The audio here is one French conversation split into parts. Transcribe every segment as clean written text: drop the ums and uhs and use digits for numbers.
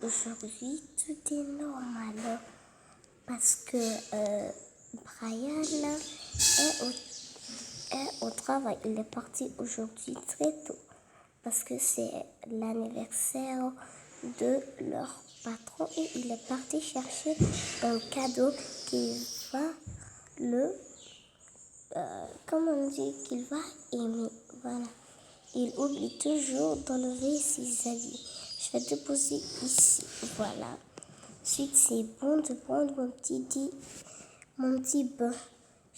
aujourd'hui, tout est normal parce que Brian est au travail. Il est parti aujourd'hui très tôt parce que c'est l'anniversaire de leur patron et il est parti chercher un cadeau qui va comme on dit, qu'il va aimer. Voilà. Il oublie toujours d'enlever ses habits. Je vais déposer ici. Voilà. Ensuite, c'est bon de prendre mon petit bain.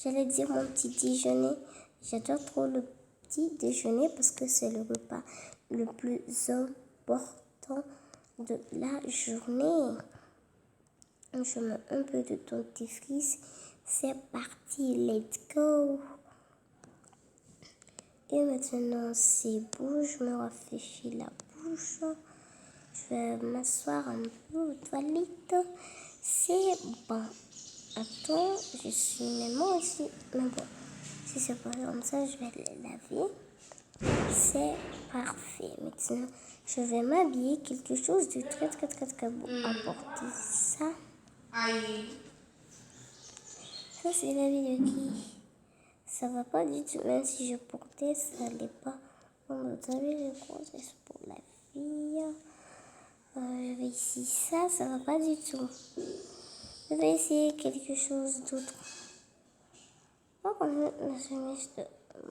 J'allais dire mon petit déjeuner. J'adore trop le petit déjeuner parce que c'est le repas le plus important de la journée. Je mets un peu de dentifrice. C'est parti, let's go. Et maintenant, c'est bon, je me rafraîchis la bouche. Je vais m'asseoir un peu aux toilettes. C'est bon. Attends, je suis même moi aussi. Mais bon, si c'est pas comme ça, je vais les laver. C'est parfait. Maintenant, je vais m'habiller quelque chose de très, très, très, très beau. Apporter ça. Ça, c'est la vie de qui? Ça va pas du tout, même si je portais, ça n'allait pas. Bon, vous savez, je crois que c'est pour la fille. Je vais ici, ça va pas du tout. Je vais essayer quelque chose d'autre. On va prendre la chemise de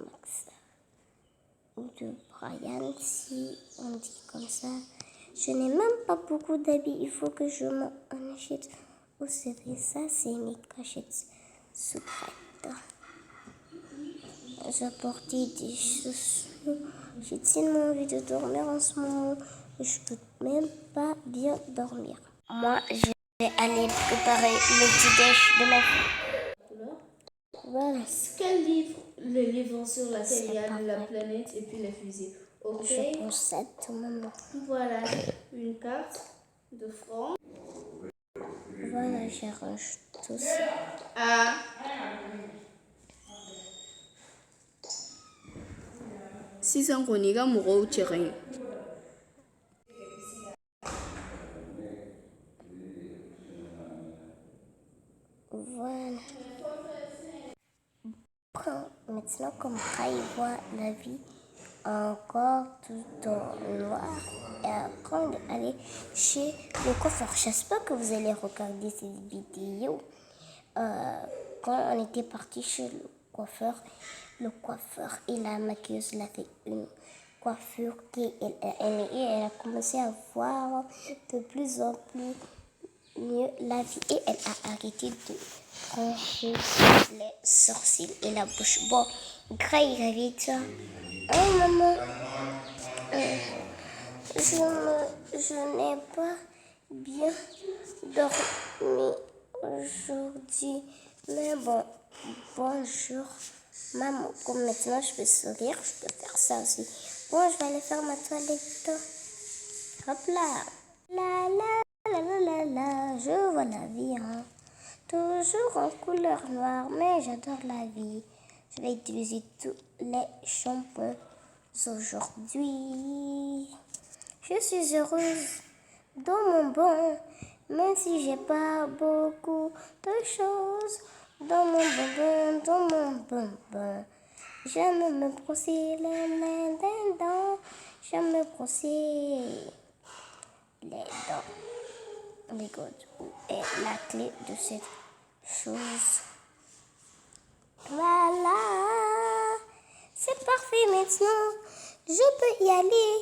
Max ou de Brian, si on dit comme ça. Je n'ai même pas beaucoup d'habits, il faut que je m'en achète. Oh, c'est vrai, ça, c'est mes cachettes secrètes. J'ai porté des chaussures. J'ai tellement envie de dormir en ce moment. Je peux même pas bien dormir. Moi, je vais aller préparer le petit déj de ma fille. Voilà. Quel livre? Le livre sur la Terre, il y a la planète et puis les fusées. Ok. Je possède tout moment. Voilà une carte de France. Voilà, j'arrange tout ça. Ah. Sisan kɔni i ka mɔgɔw cɛ ka ɲi. Voilà. Maintenant, comme ça, il voit la vie encore tout en noir. Et quand on est allé chez le coiffeur, j'espère que vous allez regarder cette vidéo. Quand on était parti chez le coiffeur et la maquilleuse l'a fait une coiffure qu'elle a aimée et elle a commencé à voir de plus en plus mieux la vie et elle a arrêté de trancher les sourcils et la bouche. Bon, Graille, réveille-toi. Maman, je n'ai pas bien dormi aujourd'hui. Mais bon, bonjour maman. Comme maintenant je peux sourire, je peux faire ça aussi. Bon, je vais aller faire ma toilette. Hop là. La la la la la la, je vois la vie, hein. Toujours en couleur noire, mais j'adore la vie. Je vais utiliser tous les shampoings aujourd'hui. Je suis heureuse dans mon bain, même si j'ai pas beaucoup de choses. Dans mon bain. J'aime me brosser les dents. J'aime me brosser les dents. Les gouttes. Où est la clé de cette chose? Voilà. C'est parfait maintenant. Je peux y aller.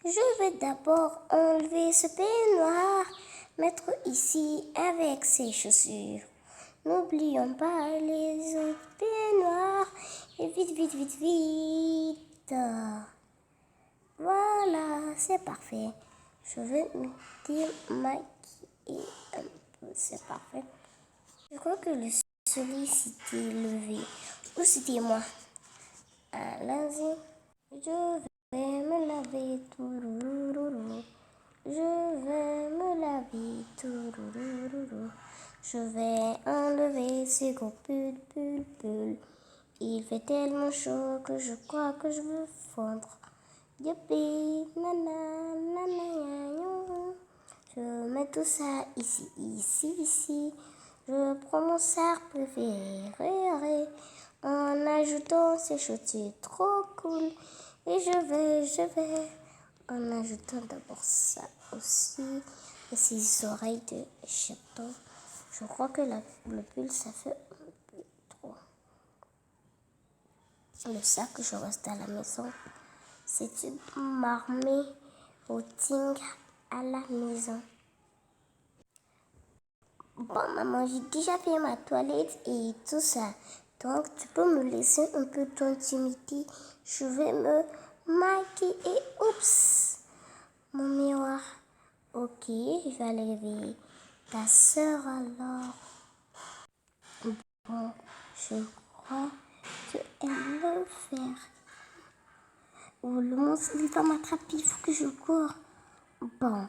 Je vais d'abord enlever ce peignoir, mettre ici avec ses chaussures. N'oublions pas les autres peignoirs. Et vite, vite, vite, vite. Voilà, c'est parfait. Je vais me démaquiller un peu, c'est parfait. Je crois que le soleil s'était levé. Ou c'était moi? Allons-y. Je vais me laver, tourourourou. Je vais me laver, tourourourou. Je vais enlever ce gros pull. Il fait tellement chaud que je crois que je veux fondre. Youpi, nana, nana, yo. Je tout ça ici, ici, ici. Je prends mon cerf préféré en ajoutant ces chaussures trop cool. Et je vais en ajoutant d'abord ça aussi. Et ces oreilles de chaton. Je crois que le pull, ça fait un peu trop. Le sac, je reste à la maison. C'est une marmée au tigre à la maison. Bon, maman, j'ai déjà fait ma toilette et tout ça. Donc, tu peux me laisser un peu d'intimité. Je vais me maquiller. Oups, mon miroir. Ok, je vais aller réveiller ta soeur alors. Bon, je crois qu'elle veut faire. Oh, le monstre, il va m'attraper, il faut que je cours. Bon,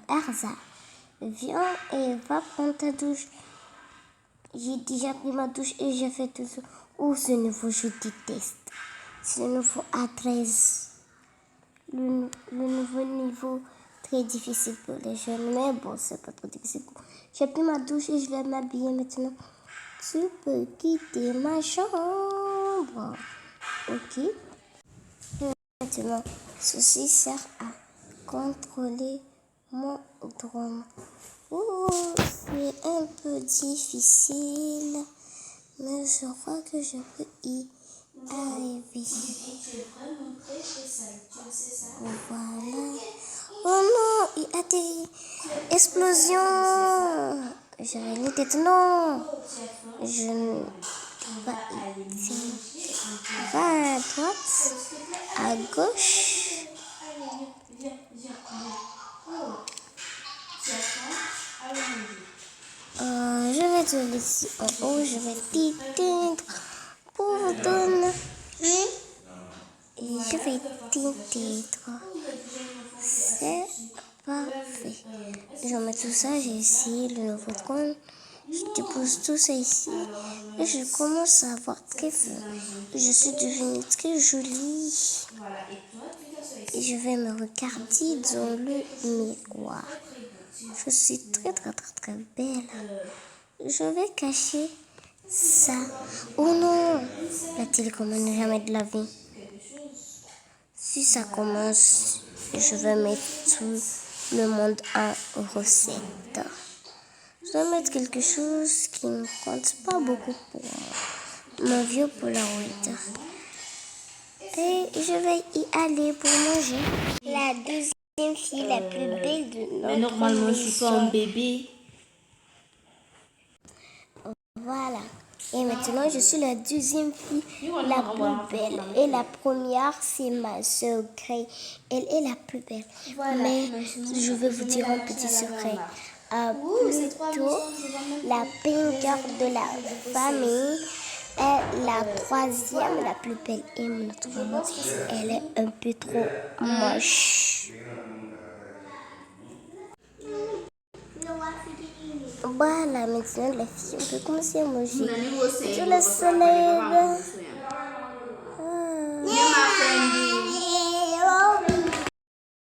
Erza, viens et va prendre ta douche. J'ai déjà pris ma douche et j'ai fait tout ça. Oh, ce nouveau, je déteste. Ce nouveau A13. Le nouveau niveau très difficile pour les jeunes. Mais bon, c'est pas trop difficile. J'ai pris ma douche et je vais m'habiller maintenant. Tu peux quitter ma chambre. Ok. Maintenant, ceci sert à contrôler mon drone. Oh, c'est un peu difficile, mais je crois que je peux y arriver. Voilà. Oh non, il atterrit. Explosion. J'avais une tête. Non. Je ne pas ici. Va à droite, à gauche. Je vais te laisser en haut, je vais t'éteindre pour donner. Et je vais t'éteindre. C'est parfait. Je mets tout ça, j'ai ici le nouveau trône. Je dépose tout ça ici. Et je commence à avoir très faim. Je suis devenue très jolie. Et je vais me regarder dans le miroir. Je suis très belle. Je vais cacher ça. Oh non, la télécommande n'est jamais de la vie. Si ça commence, je vais mettre tout le monde en recette. Je vais mettre quelque chose qui ne compte pas beaucoup pour moi. Mon vieux Polaroid. Et je vais y aller pour manger. La deuxième fille la plus belle de notre Mais normalement, je suis pas un maison. bébé. Voilà. Et maintenant, je suis la deuxième fille la plus belle. Et la première, c'est ma soeur Gray. Elle est la plus belle. Mais je vais vous dire un petit secret. Plutôt, la pire de la famille est la troisième la plus belle. Et notre maman, elle est un peu trop moche. Voilà, maintenant les filles, on peut commencer à manger. Sur le soleil.